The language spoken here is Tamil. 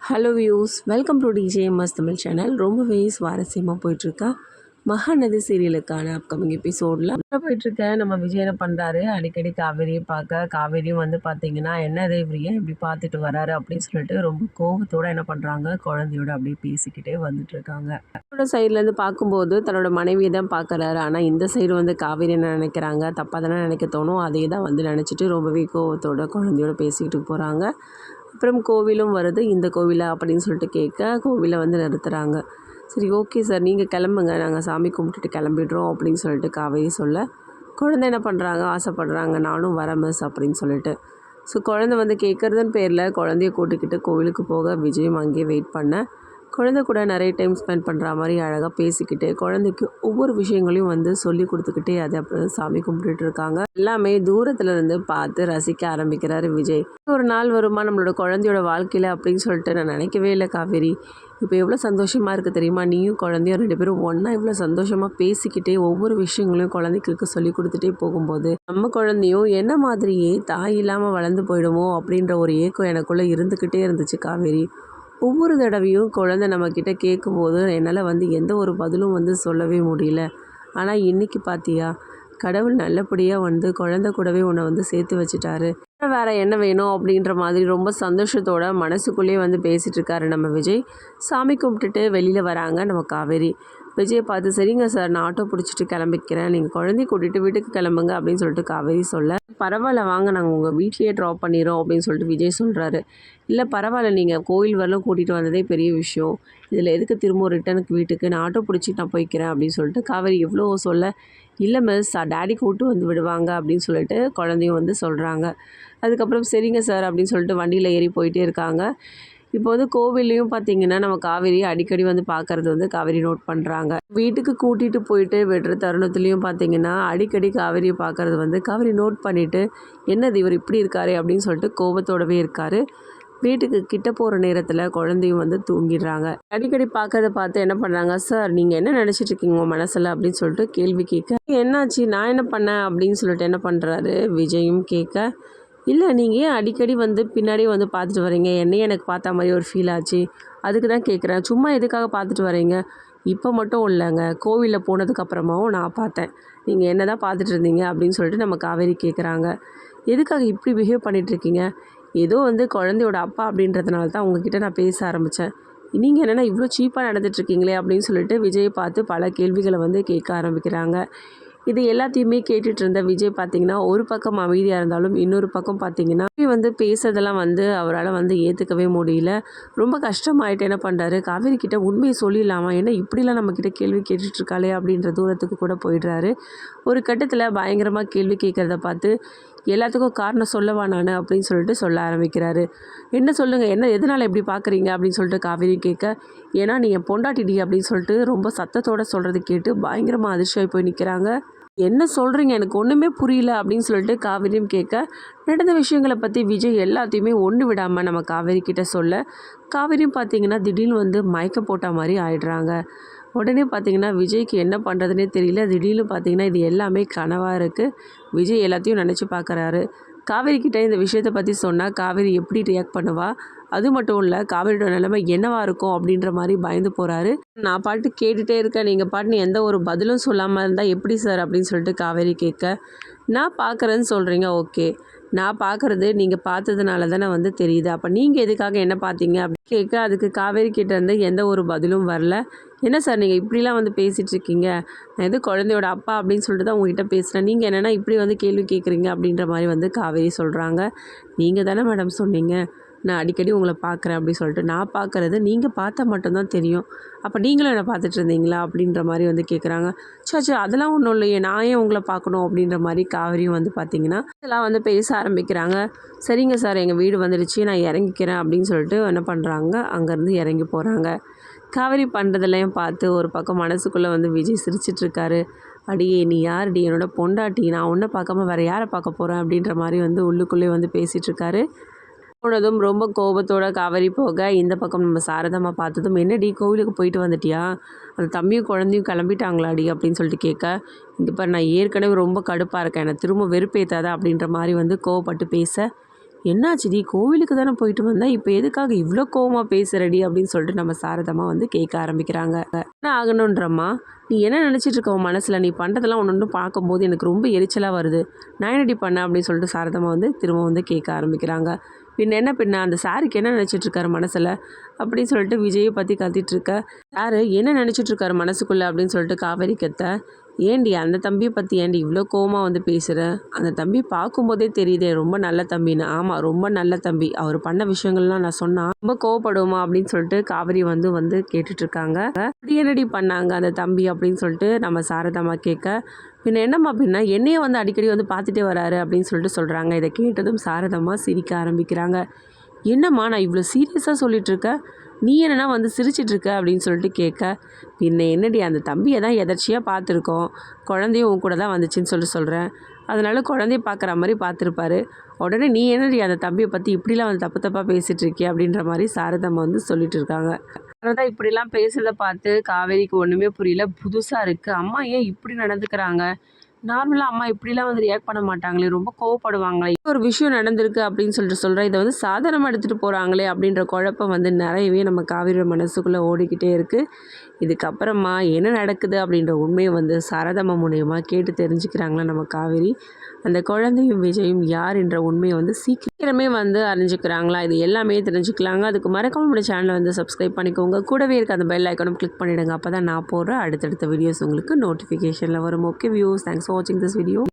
Hello views, welcome to TJMS Tamil channel. ரொம்பவே சுவாரஸ்யமாக போயிட்டுருக்கா மகாநதி சீரியலுக்கான அப்கமிங் எபிசோடில் போயிட்டுருக்க. நம்ம விஜய் என்ன பண்ணுறாரு, அடிக்கடி காவேரியை பார்க்க, காவேரியும் வந்து பார்த்தீங்கன்னா என்ன தேவரியை இப்படி பார்த்துட்டு வராரு அப்படின்னு சொல்லிட்டு ரொம்ப கோபத்தோடு என்ன பண்ணுறாங்க, குழந்தையோட அப்படியே பேசிக்கிட்டே வந்துட்டுருக்காங்க. அவரோட சைட்லேருந்து பார்க்கும்போது தன்னோட மனைவியை தான் பார்க்குறாரு. ஆனால் இந்த சைடு வந்து காவேரி என்ன நினைக்கிறாங்க, தப்பாக தானே நினைக்க தோணும். அதே தான் வந்து நினச்சிட்டு ரொம்பவே கோபத்தோட குழந்தையோட பேசிக்கிட்டு போகிறாங்க. அப்புறம் கோவிலும் வருது. இந்த கோவிலா அப்படின்னு சொல்லிட்டு கேட்க, கோவிலை வந்து நிறுத்துகிறாங்க. சரி, ஓகே சார், நீங்கள் கிளம்புங்க, நாங்கள் சாமி கும்பிட்டுட்டு கிளம்பிடுறோம் அப்படின்னு சொல்லிட்டு காவேரி சொல்ல, குழந்தை என்ன பண்ணுறாங்க, ஆசைப்படுறாங்க, நானும் வரேன் மிஸ் அப்படின்னு சொல்லிட்டு. ஸோ குழந்தை வந்து கேட்குறதுன்னு பேரில் குழந்தைய கூட்டிக்கிட்டு கோவிலுக்கு போக விஜயும் அங்கேயே வெயிட் பண்ண, குழந்தை கூட நிறைய டைம் ஸ்பெண்ட் பண்ணுற மாதிரி அழகாக பேசிக்கிட்டு குழந்தைக்கு ஒவ்வொரு விஷயங்களையும் வந்து சொல்லி கொடுத்துக்கிட்டே அதை அப்படி சாமி கும்பிட்டுட்டு இருக்காங்க. எல்லாமே தூரத்துல இருந்து பார்த்து ரசிக்க ஆரம்பிக்கிறாரு விஜய். ஒரு நாள் வருமா நம்மளோட குழந்தையோட வாழ்க்கையில் அப்படின்னு சொல்லிட்டு நான் நினைக்கவே இல்லை காவேரி. இப்போ எவ்வளோ சந்தோஷமாக இருக்குது தெரியுமா, நீயும் குழந்தையும் ரெண்டு பேரும் ஒன்றா இவ்வளோ சந்தோஷமாக பேசிக்கிட்டே ஒவ்வொரு விஷயங்களையும் குழந்தைக்கு சொல்லி கொடுத்துட்டே போகும்போது நம்ம குழந்தையும் என்ன மாதிரியே தாய் இல்லாமல் வளர்ந்து போயிடுமோ அப்படின்ற ஒரு ஏக்கம் எனக்குள்ளே இருந்துக்கிட்டே இருந்துச்சு காவேரி. ஒவ்வொரு தடவையும் குழந்தை நம்மக்கிட்ட கேட்கும்போது என்னால் வந்து எந்த ஒரு பதிலும் வந்து சொல்லவே முடியல. ஆனால் இன்றைக்கி பார்த்தியா, கடவுள் நல்லபடியாக வந்து குழந்தை கூடவே உன்னை வந்து சேர்த்து வச்சுட்டாரு. வேறு என்ன வேணும் அப்படின்ற மாதிரி ரொம்ப சந்தோஷத்தோட மனசுக்குள்ளேயே வந்து பேசிகிட்டு இருக்காரு நம்ம விஜய். சாமி கும்பிட்டுட்டு வெளியில் வராங்க நம்ம காவேரி. விஜயை பார்த்து, சரிங்க சார், நான் ஆட்டோ பிடிச்சிட்டு கிளம்பிக்கிறேன், நீங்கள் குழந்தைய கூட்டிகிட்டு வீட்டுக்கு கிளம்புங்க அப்படின்னு சொல்லிட்டு காவேரி சொல்ல, பரவாயில்ல வாங்க, நாங்கள் உங்கள் வீட்லேயே ட்ராப் பண்ணிடுறோம் அப்படின்னு சொல்லிட்டு விஜய் சொல்கிறாரு. இல்லை பரவாயில்ல, நீங்கள் கோயில் வரலாம் கூட்டிகிட்டு வந்ததே பெரிய விஷயம், இதில் எதுக்கு திரும்ப ரிட்டனுக்கு வீட்டுக்கு, நான் ஆட்டோ பிடிச்சிட்டு நான் போய்க்கிறேன் அப்படின்னு சொல்லிட்டு காவேரி எவ்வளோ சொல்ல, இல்லை மிஸ், டேடி கூப்பிட்டு வந்து விடுவாங்க அப்படின்னு சொல்லிட்டு குழந்தையும் வந்து சொல்கிறாங்க. அதுக்கப்புறம் சரிங்க சார் அப்படின்னு சொல்லிட்டு வண்டியில் ஏறி போயிட்டே இருக்காங்க. இப்போ வந்து கோவில்லையும் பார்த்தீங்கன்னா நம்ம காவேரியை அடிக்கடி வந்து பார்க்குறது வந்து காவேரி நோட் பண்ணுறாங்க. வீட்டுக்கு கூட்டிகிட்டு போயிட்டு விடுற தருணத்துலேயும் பார்த்தீங்கன்னா அடிக்கடி காவேரியை பார்க்குறது வந்து காவேரி நோட் பண்ணிவிட்டு, என்னது இவர் இப்படி இருக்காரு அப்படின்னு சொல்லிட்டு கோபத்தோடவே இருக்கார். வீட்டுக்கு கிட்ட போகிற நேரத்தில் குழந்தையும் வந்து தூங்கிடுறாங்க. அடிக்கடி பார்க்கறத பார்த்து என்ன பண்ணுறாங்க, சார் நீங்கள் என்ன நினச்சிட்டு இருக்கீங்க உங்கள் மனசில் அப்படின்னு சொல்லிட்டு கேள்வி கேட்க, என்னாச்சு, நான் என்ன பண்ணேன் அப்படின்னு சொல்லிட்டு என்ன பண்ணுறாரு விஜயும் கேட்க, இல்லை நீங்கள் ஏன் அடிக்கடி வந்து பின்னாடியே வந்து பார்த்துட்டு வரீங்க, என்னையே எனக்கு பார்த்த மாதிரி ஒரு ஃபீல் ஆச்சு, அதுக்கு தான் கேட்குறேன், சும்மா எதுக்காக பார்த்துட்டு வரீங்க, இப்போ மட்டும் இல்லைங்க, கோவிலில் போனதுக்கப்புறமாவும் நான் பார்த்தேன், நீங்கள் என்ன தான் பார்த்துட்டு இருந்தீங்க அப்படின்னு சொல்லிட்டு நம்ம காவேரி கேட்குறாங்க. எதுக்காக இப்படி பிஹேவ் பண்ணிகிட்ருக்கீங்க, ஏதோ வந்து குழந்தையோட அப்பா அப்படின்றதுனால தான் உங்ககிட்ட நான் பேச ஆரம்பித்தேன், நீங்கள் என்னென்னா இவ்வளோ சீப்பாக நடந்துகிட்ருக்கீங்களே அப்படின்னு சொல்லிட்டு விஜயை பார்த்து பல கேள்விகளை வந்து கேட்க ஆரம்பிக்கிறாங்க. இது எல்லாத்தையுமே கேட்டுட்டு இருந்த விஜய் பார்த்திங்கன்னா ஒரு பக்கம் அமைதியாக இருந்தாலும் இன்னொரு பக்கம் பார்த்திங்கன்னா வந்து பேசுறதெல்லாம் வந்து அவரால் வந்து ஏற்றுக்கவே முடியல. ரொம்ப கஷ்டமாயிட்டு என்ன பண்ணுறாரு, காவேரி கிட்ட உண்மையை சொல்லிடலாமா, ஏன்னா இப்படிலாம் நம்மக்கிட்ட கேள்வி கேட்டுட்ருக்காளே அப்படின்ற தூரத்துக்கு கூட போயிடுறாரு. ஒரு கட்டத்தில் பயங்கரமாக கேள்வி கேட்குறத பார்த்து, எல்லாத்துக்கும் காரணம் சொல்லவா நான் அப்படின்னு சொல்லிட்டு சொல்ல ஆரம்பிக்கிறாரு. என்ன சொல்லுங்கள், என்ன எதனால் எப்படி பார்க்குறீங்க அப்படின்னு சொல்லிட்டு காவேரி கேட்க, ஏன்னா நீ என் பொண்டாட்டிடி அப்படின்னு சொல்லிட்டு ரொம்ப சத்தத்தோடு சொல்கிறது கேட்டு பயங்கரமாக அதிர்ச்சியாகி போய் நிற்கிறாங்க. என்ன சொல்கிறீங்க, எனக்கு ஒன்றுமே புரியல அப்படின்னு சொல்லிட்டு காவேரியும் கேட்க, நடந்த விஷயங்களை பற்றி விஜய் எல்லாத்தையுமே ஒன்று விடாமல் நம்ம காவேரி கிட்ட சொல்ல, காவேரியும் பார்த்திங்கன்னா திடீர்னு வந்து மயக்கம் போட்ட மாதிரி ஆயிடுறாங்க. உடனே பார்த்திங்கன்னா விஜய்க்கு என்ன பண்ணுறதுனே தெரியல. திடீர்னு பார்த்திங்கன்னா இது எல்லாமே கனவாக இருக்குது. விஜய் எல்லாத்தையும் நினச்சி பார்க்குறாரு. காவேரி கிட்டே இந்த விஷயத்தை பற்றி சொன்னால் காவேரி எப்படி ரியாக்ட் பண்ணுவா, அது மட்டும் இல்லை காவேரியோட நிலைமை என்னவாக இருக்கும் அப்படின்ற மாதிரி பயந்து போகிறாரு. நான் பாட்டு கேட்டுகிட்டே இருக்கேன், நீங்கள் பாட்டுன்னு எந்த ஒரு பதிலும் சொல்லாமல் இருந்தால் எப்படி சார் அப்படின்னு சொல்லிட்டு காவேரி கேட்க, நான் பார்க்குறேன்னு சொல்கிறீங்க, ஓகே, நான் பார்க்குறது நீங்கள் பார்த்ததுனால தானே வந்து தெரியுது, அப்போ நீங்கள் எதுக்காக என்ன பார்த்தீங்க அப்படின்னு கேட்க, அதுக்கு காவேரி கிட்டேருந்து எந்த ஒரு பதிலும் வரல. என்ன சார் நீங்கள் இப்படிலாம் வந்து பேசிகிட்டு இருக்கீங்க, நான் எது குழந்தையோட அப்பா அப்படின்னு சொல்லிட்டு தான் உங்ககிட்ட பேசுகிறேன், நீங்கள் என்னென்னா இப்படி வந்து கேள்வி கேட்குறீங்க அப்படின்ற மாதிரி வந்து காவேரி சொல்கிறாங்க. நீங்கள் தானே மேடம் சொன்னீங்க நான் அடிக்கடி உங்களை பார்க்குறேன் அப்படின்னு சொல்லிட்டு, நான் பார்க்குறது நீங்கள் பார்த்தா மட்டும்தான் தெரியும், அப்போ நீங்களும் என்னை பார்த்துட்டு இருந்தீங்களா அப்படின்ற மாதிரி வந்து கேட்குறாங்க. சாச்சா அதெல்லாம் ஒன்றும் இல்லையே, நான் ஏன் உங்களை பார்க்கணும் அப்படின்ற மாதிரி காவேரியும் வந்து பார்த்திங்கன்னா இதெல்லாம் வந்து பேச ஆரம்பிக்கிறாங்க. சரிங்க சார், எங்கள் வீடு வந்துடுச்சு, நான் இறங்கிக்கிறேன் அப்படின்னு சொல்லிட்டு என்ன பண்ணுறாங்க, அங்கேருந்து இறங்கி போகிறாங்க. காவேரி பண்ணுறதெல்லாம் பார்த்து ஒரு பக்கம் மனசுக்குள்ளே வந்து விஜய் சிரிச்சிட்ருக்காரு. அடியே நீ யாருடி, என்னோட பொண்டாட்டி, நான் ஒன்றை பார்க்காம வேறு யாரை பார்க்க போகிறேன் அப்படின்ற மாதிரி வந்து உள்ளுக்குள்ளே வந்து பேசிகிட்ருக்காரு. போனதும் ரொம்ப கோபத்தோட காவேரி போக, இந்த பக்கம் நம்ம சாரதாம்மா பார்த்ததும், என்னடி கோவிலுக்கு போயிட்டு வந்துட்டியா, அந்த தம்பியும் குழந்தையும் கிளம்பிட்டாங்களாடி அப்படின்னு சொல்லிட்டு கேட்க, இங்கே பாரு நான் ஏற்கனவே ரொம்ப கடுப்பாக இருக்கேன், என்னை திரும்ப வெறுப்பேற்றாத அப்படின்ற மாதிரி வந்து கோவப்பட்டு பேச, என்னாச்சுடி கோவிலுக்கு தானே போயிட்டு வந்தேன், இப்போ எதுக்காக இவ்வளோ கோவமாக பேசுகிறடி அப்படின்னு சொல்லிட்டு நம்ம சாரதம்மா வந்து கேட்க ஆரம்பிக்கிறாங்க. என்ன ஆகணுன்றம்மா, நீ என்ன நினச்சிட்டு இருக்க உன் மனசில், நீ பண்ணுறதெல்லாம் ஒன்று ஒன்று பார்க்கும்போது எனக்கு ரொம்ப எரிச்சலாக வருது, நான் என்னடி பண்ணேன் அப்படின்னு சொல்லிட்டு சாரதம்மா வந்து திரும்ப வந்து கேட்க ஆரம்பிக்கிறாங்க. பின்ன அந்த சாருக்கு என்ன நினச்சிட்டு இருக்காரு மனசில் அப்படின்னு சொல்லிட்டு விஜயை பற்றி கத்திட்டு இருக்க. யார் என்ன நினச்சிட்டு இருக்காரு மனசுக்குள்ளே அப்படின்னு சொல்லிட்டு காவேரி கத்த. ஏண்டி அந்த தம்பியை பற்றி ஏண்டி இவ்வளோ கோவமாக வந்து பேசுகிற, அந்த தம்பி பார்க்கும்போதே தெரியுதே ரொம்ப நல்ல தம்பின்னு. ஆமாம் ரொம்ப நல்ல தம்பி, அவர் பண்ண விஷயங்கள்லாம் நான் சொன்னால் ரொம்ப கோவப்படுவோமா அப்படின்னு சொல்லிட்டு காவேரி வந்து வந்து கேட்டுட்ருக்காங்க. அப்படி என்னடி பண்ணாங்க அந்த தம்பி அப்படின்னு சொல்லிட்டு நம்ம சாரதாம்மா கேட்க. பின்ன என்னம்மா அப்படின்னா என்னையே வந்து அடிக்கடி வந்து பார்த்துட்டே வராரு அப்படின்னு சொல்லிட்டு சொல்கிறாங்க. இதை கேட்டதும் சாரதாம்மா சிரிக்க ஆரம்பிக்கிறாங்க. என்னம்மா நான் இவ்வளோ சீரியஸாக சொல்லிகிட்ருக்க, நீ என்னன்னா வந்து சிரிச்சிட்ருக்க அப்படின்னு சொல்லிட்டு கேட்க. பின்ன என்னடி அந்த தம்பியை தான் எதர்ச்சியாக பார்த்துருக்கோம், குழந்தையும் உன் கூட தான் வந்துச்சுன்னு சொல்கிறேன், அதனால குழந்தைய பார்க்குற மாதிரி பார்த்துருப்பாரு, உடனே நீ என்னடி அந்த தம்பியை பற்றி இப்படிலாம் வந்து தப்பு தப்பாக பேசிகிட்டு இருக்கிய அப்படின்ற மாதிரி சாரதம்மா வந்து சொல்லிட்டு இருக்காங்க. தான் இப்படிலாம் பேசுகிறத பார்த்து காவேரிக்கு ஒன்றுமே புரியல, புதுசாக இருக்குது. அம்மா ஏன் இப்படி நடந்துக்கிறாங்க, நார்மலாக அம்மா இப்படிலாம் வந்து ரியாக்ட் பண்ண மாட்டாங்களே, ரொம்ப கோவப்படுவாங்களே, ஒரு விஷயம் நடந்திருக்கு அப்படின்னு சொல்லிட்டு சொல்கிறேன், இதை வந்து சாதாரணமாக எடுத்துகிட்டு போகிறாங்களே அப்படின்ற குழப்பம் வந்து நிறையவே நம்ம காவேரி மனசுக்குள்ளே ஓடிக்கிட்டே இருக்குது. இதுக்கப்புறமா என்ன நடக்குது அப்படின்ற உண்மையை வந்து சாரதாம்மா மூலியமாக கேட்டு தெரிஞ்சுக்கிறாங்களா நம்ம காவேரி. அந்த குழந்தையும் விஜயும் யார் என்ற உண்மையை வந்து சீக்கிரமே வந்து அறிஞ்சிக்கிறாங்களா, இது எல்லாமே தெரிஞ்சுக்கலாங்க. அதுக்கு மறக்காம நம்மளோட சேனலை வந்து சப்ஸ்கிரைப் பண்ணிக்கோங்க, கூடவே இருக்க அந்த பெல் ஐக்கானும் கிளிக் பண்ணிவிடுங்க. அப்போ தான் நான் போடுற அடுத்தடுத்த வீடியோஸ் உங்களுக்கு நோட்டிஃபிகேஷனில் வரும். ஓகே வியூஸ், தேங்க்ஸ் ஃபார் வாட்சிங் திஸ் வீடியோ.